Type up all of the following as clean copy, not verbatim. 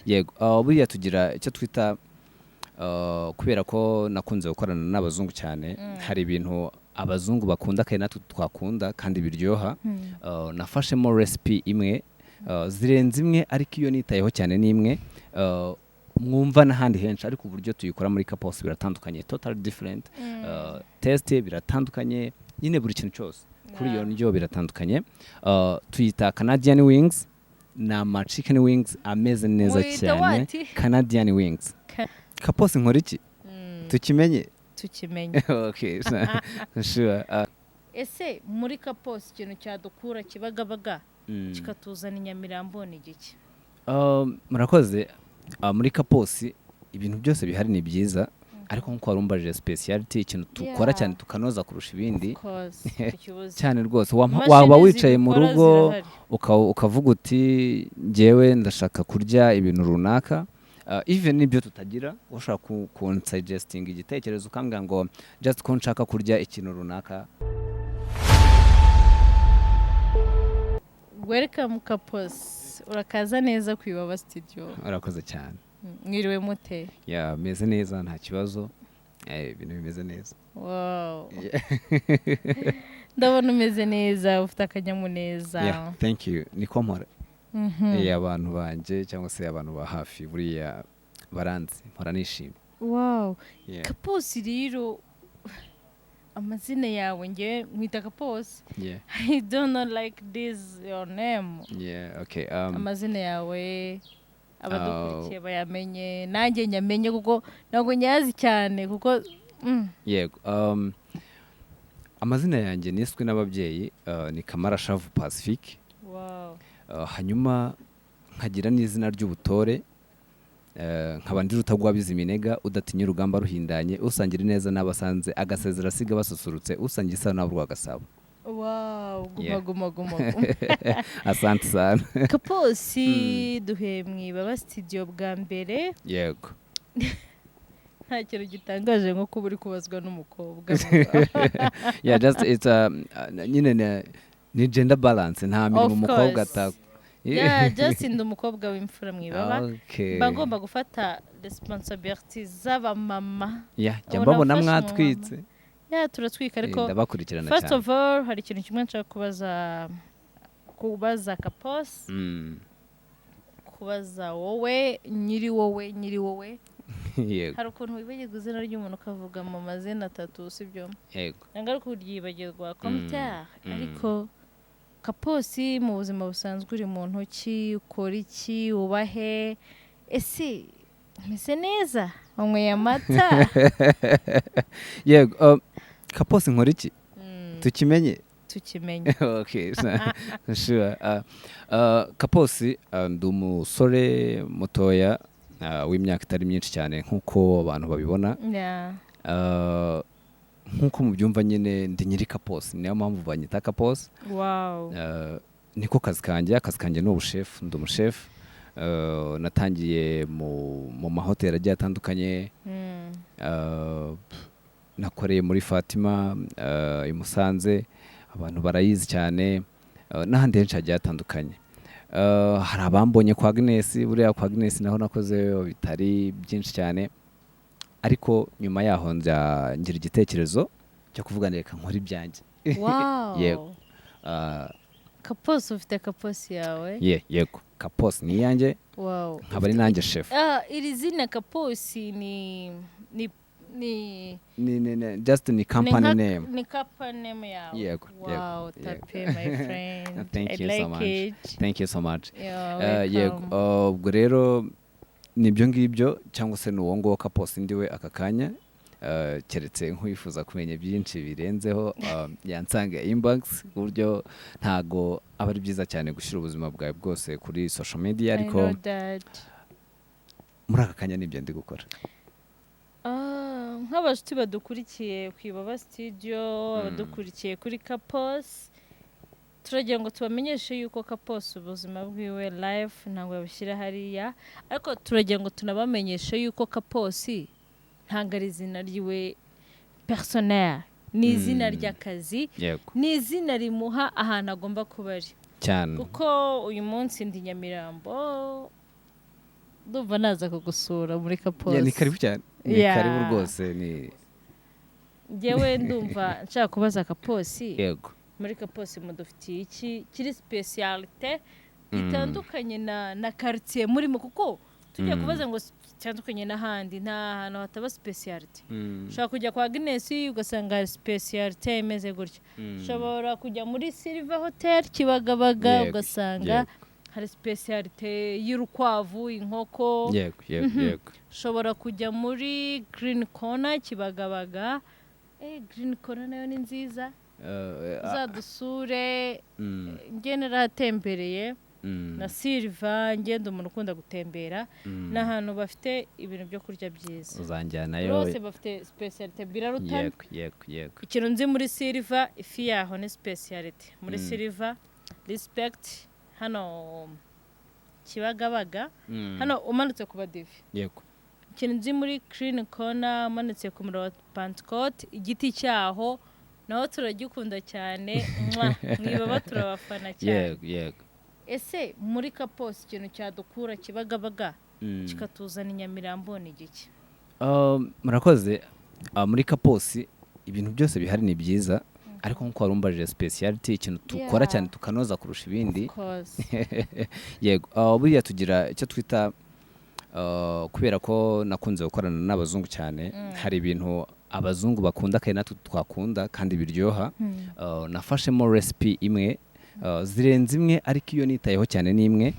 yego buriya tugira icyo twita kubera ko nakunze gukorana n'abazungu cyane hari ibintu abazungu bakunda kandi natwe twakunda kandi biryoha nafashemo recipe imwe zirenze imwe ariko iyo nitayeho cyane ni imwe mwumva n'ahandi henshi ariko uburyo tuyikora muri kapos biratandukanye total different taste biratandukanye nyine buri kintu cyose kuri iyo ndyo biratandukanye tuyita Canadian wings na chicken wings ameze neza cyane Canadian wings kapos nkora iki tukimenye okay sure ese muri kapos ikintu cyadukura kibagabaga kikatuzana inyamirambo ni giki murakoze muri kaposi ibintu byose bihari ni byiza ariko nko warumbaje speciality ikintu tukora cyane tukanoza kurusha ibindi cyane rwose waba wicaye mu rugo ukavuga uti ngewe ndashaka kurya ibintu runaka even nibyo tutagira ushaka ku suggesting igitekerezo ukambwira ngo just ko nshaka kurya ikintu runaka. Welcome Kapos, urakaza neza ku Ibaba studio. Urakoze cyane. Mwiriwe mute? Ya meze neza nta kibazo. Ibintu bimeze neza. Wow. Ndabona umeze neza ufite akanyamuneza. Yeah, thank you. Niko mpora. Abantu banje cyangwa se abantu ba hafi buriya baranzi mpora nishimye. Wow. Yeah. Kapos rero amazina yawe nge mwita Kapos. Yeah. I don't know like this your name. Yeah, okay. Amazina yawe abadukurikiye bayamenye nanjye nyamenye kuko ntabwo nyazi cyane kuko yego amazina yanjye niswe n'ababyeyi ni Kamara Shavu Pacifique. Wow. Hanyuma nkagira n'izina ry'ubutore nkaba ndi rutagwabiza iminega udatinya urugamba ruhindanye usangira neza n'abasanze agasezera asiga basusurutse usangira isa n'abo rwagasabo. Wow, guma. Asante sana. Kapos duhe mu Ibaba studio bwa mbere. Yego. Nta kintu gitangaje nko kuba uri kubazwa n'umukobwa. Yeah, just it's ni gender balance nta mirimo umukobwa atako. Yeah, just ndi umukobwa w'imfura mu Ibaba. Okay. Bagomba gufata responsibility z'aba mama. Yeah, jambabona mwatwitse. Yeah, turatwika ariko ndabakurikirana cyane. First of all, hari ikintu kimwe nshaka kubaza Kapos. Kubaza wowe nyiri wowe. Yego. Hari ukuntu wibagirwa izina ry'umuntu ukavuga mu mazina atatu sibyo? Yego. Nangaruka uryibagirwa commentaire ariko Kapos mu buzima busanzwe uri mu ntoki ukora iki ubahe ese meze neza wanyweye amata. Yego Kapos nkora iki tukimenye. Okay sure Kapos ndi umusore mutoya w'imyaka itari myinshi cyane nkuko abantu babibona. Yeah. Nkuko mubyumva nyine ndi nyiri Kapos niyo mpamvu banyita Kapos. Wow. Niko akazi kanjye ni ubuchef ndi umuchef. Natangiye mu mahoteli agiye atandukanye. Nakoreye muri Fatima i Musanze abantu barayizi cyane n'ahandi henshi hagiye hatandukanye. Hari abambonye kwa Agnes buriya kwa Agnes naho nakoze bitari byinshi cyane ariko nyuma yaho ngira igitekerezo cyo kuvuga reka nkora ibyanjye. Wow. Yego. Kapos ufite Kapos yawe? Yego. Kapos ni yanjye. Wow. Nkaba ari nanjye chef. Iri zina Kapos ni just ni company name. Ni company name yawe. Yego. Wow, tape my friend. Thank you so much. It. Thank you so much. Yego. Ubwo rero nibyo ngibyo cyangwa se nuwo ngo Kapos ndiwe aka kanya keretse nkwifuza kumenya byinshi birenzeho yansanga inbox buryo ntago aba ari byiza cyane gushyira ubuzima bwawe bwose kuri social media ariko muri aka kanya nibyo ndi gukora. Nk'abashuti badukurikiye ku Ibaba studio badukurikiye kuri Kapos turagira ngo tubamenyeshe yuko Kapos ubuzima bwiwe life ntabwo yabishyira hariya ariko turagira ngo tunabamenyeshe yuko Kapos ntabwo ari izina ryiwe personnel ni izina ry'akazi ni izina rimuha ahantu agomba kuba ari cyane kuko uyu munsi ndi Nyamirambo ndumva naza kugusura muri Kapos. ni karibu cyane ni karibu rwose ni njyewe ndumva nshaka kubaza Kapos. yego Muri Kapos mudufitiye iki kiri specialite itandukanye na quartier murimo kuko tujya kubaza ngo cyandukanye n'ahandi nta hantu hataba specialite. Ushobora kujya kwa Agnes ugasanga specialite imeze gutya. Ushobora kujya muri Silver Hotel Kibagabaga ugasanga hari specialite y'urukwavu inkoko. yego Ushobora kujya muri Green Corner Kibagabaga. Green Corner nayo ni nziza. Zadusure njye naratembereye na Silva ngenda umuntu ukunda gutembera n'ahantu bafite ibintu byo kurya byiza. uzanjyanayo bose bafite specialite birarutana. yego ikintu nzi muri Silva ifi yaho ni specialite muri Silva respect hano Kibagabaga hano umanutse ku badivi. yego ikintu nzi muri Green Corner umanutse ku muriro wa Pentecote igiti cyaho naho turagikunda cyane mwibaba turabafana cyane. yego ese muri Kapos ikintu cyadukura Kibagabaga kikatuzana Nyamirambo ni giki? murakoze. Muri Kapos ibintu byose bihari ni byiza ariko nkuko warumbaje speciality ikintu tukora cyane tukanoza kurusha ibindi. yego buriya tugira icyo twita kubera ko nakunze gukorana n'abazungu cyane hari ibintu abazungu bakunda kandi natwe twakunda kandi biryoha. nafashemo recipe imwe zirenze imwe ariko iyo nitayeho cyane ni imwe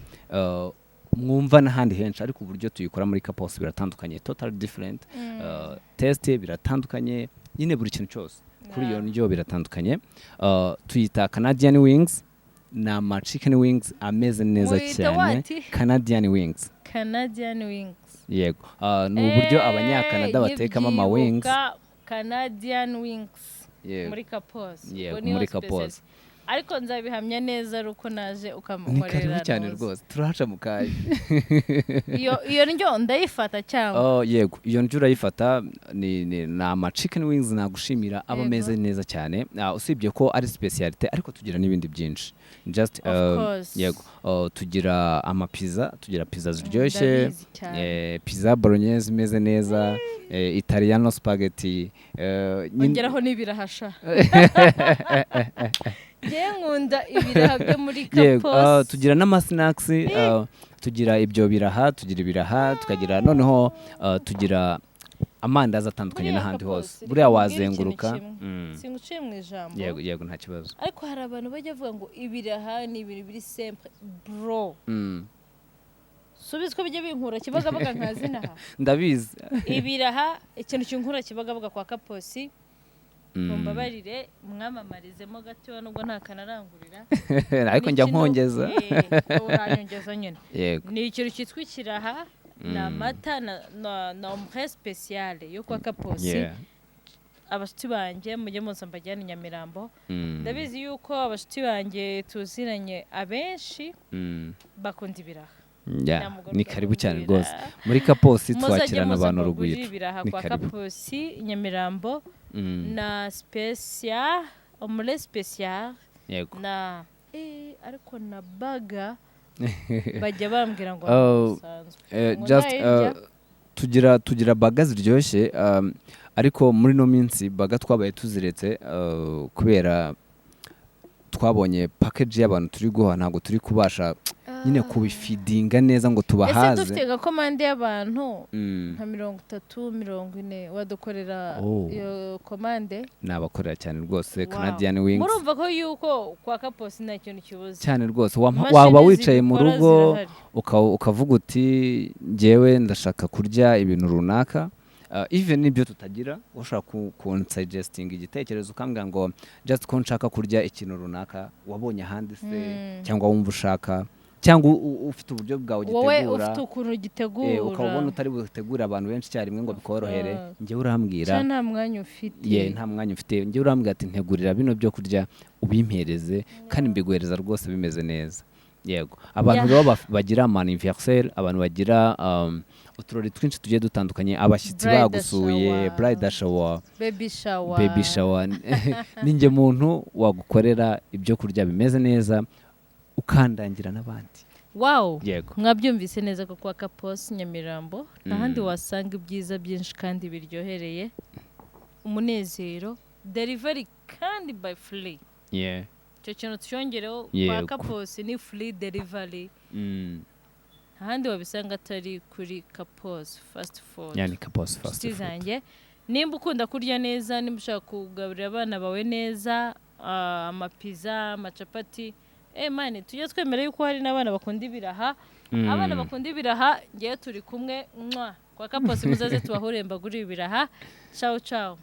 mwumva n'ahandi henshi ariko uburyo tuyikora muri Kapos biratandukanye totally different. Taste biratandukanye nyine buri kintu cyose kuri iyo ndyo biratandukanye. Tuyita Canadian wings na chicken wings ameze neza cyane. Canadian wings yego ni uburyo abanyakanada batekamo ama wings. Canadian wings muri Kapos. muri Kapos ariko nzabihamya neza uko naje ukamukorera. ni karibu cyane rwose turahaca mu kayi. iyo ndyo ndayifata cyangwa yego iyo ndyo urayifata ni ama chicken wings nagushimira aba ameze neza cyane. Usibye ko ari specialite ariko tugira n'ibindi byinshi just yego tugira ama pizza tugira pizza ziryoshye pizza bolognese imeze neza italiano spaghetti ongeraho n'ibirahasha. nkunda ibiraha byo muri Kapos. tugira n'ama snacks tugira ibyo biraha tugira ibiraha tukagira noneho tugira amandazi atandukanye n'ahandi hose buriya wazenguruka. singuciye mu ijambo. yego nta kibazo ariko hari abantu bajya bavuga ngo ibiraha ni ibintu biri simple bro. subize ko bijya binkura Kibagabaga nkazinaha. ndabizi ibiraha ikintu kinkura Kibagabaga kwa Kapos. mumbabarire mwamamarizemo gato nubwo nta kanarangurira ariko njya nkongeza. uranyongeza nyine. yego ni ikintu cyitwa ikiraha na mata na ombre spéciale yo kwa Kapos. abashuti banjye mujye munsi mbajyana Nyamirambo. ndabizi yuko abashuti banjye tuziranye abenshi bakunda ibiraha. ni karibu cyane rwose muri Kapos twakirana abantu urugwiro. ni kwa Kapos Nyamirambo na special ombre spéciale na ariko na baga bajya bambwira ngo just tugira baga ziryoshye ariko muri no minsi baga twabaye tuziretse kubera twabonye package y'abantu turi guha ntago turi kubasha nyine kubifidinga neza ngo tubahaze. ese dufite komande y'abantu nka 30-40 wadukorera iyo komande. nabakorera cyane rwose Canadian wings. murumva ko yuko kwa Kapos nta kintu kibuze cyane rwose waba wicaye mu rugo ukavuga uti njyewe ndashaka kurya ibintu runaka. Even nibyo tutagira ushaka kunsuggesting igitekerezo ukambwira ngo just ko nshaka kurya ikintu runaka wabonye ahandi se cyangwa wumva ushaka cyangwa ufite uburyo bwawe gitegura wowe ufite ukuntu gitegura ukabona utari butegura abantu benshi cyarimwe ngo bikorohere njye urambwira nta mwanya ufite. nta mwanya ufite njye urambwira ati ntegurira bino byo kurya ubimpereze kandi mbiguhereza rwose bimeze neza. yego abantu rero bagira anniversaire abantu bagira uturori twinshi tugiye dutandukanye abashyitsi bagusuye bride shower baby shower ninjye muntu wagukorera ibyo kurya bimeze neza ukandangira n'abandi. wow yego mwabyumvise neza ko kwa Kapos Nyamirambo n'ahandi wasanga ibyiza byinshi kandi biryohereye umunezero delivery kandi by free yeah icyo kintu cyongereho kwa Yego. Kapos ni free delivery ahandi wabisanga atari kuri Kapos fast food yani Kapos fast inshuti food zanjye nimba ukunda kurya neza nimba ushaka kugaburira abana bawe neza amapiza amacapati mani tujye twemera yuko hari n'abana bakunda ibiraha abana bakunda ibiraha ngewe turi kumwe kwa Kapos muzaze tubahuremba guri ibiraha ciao ciao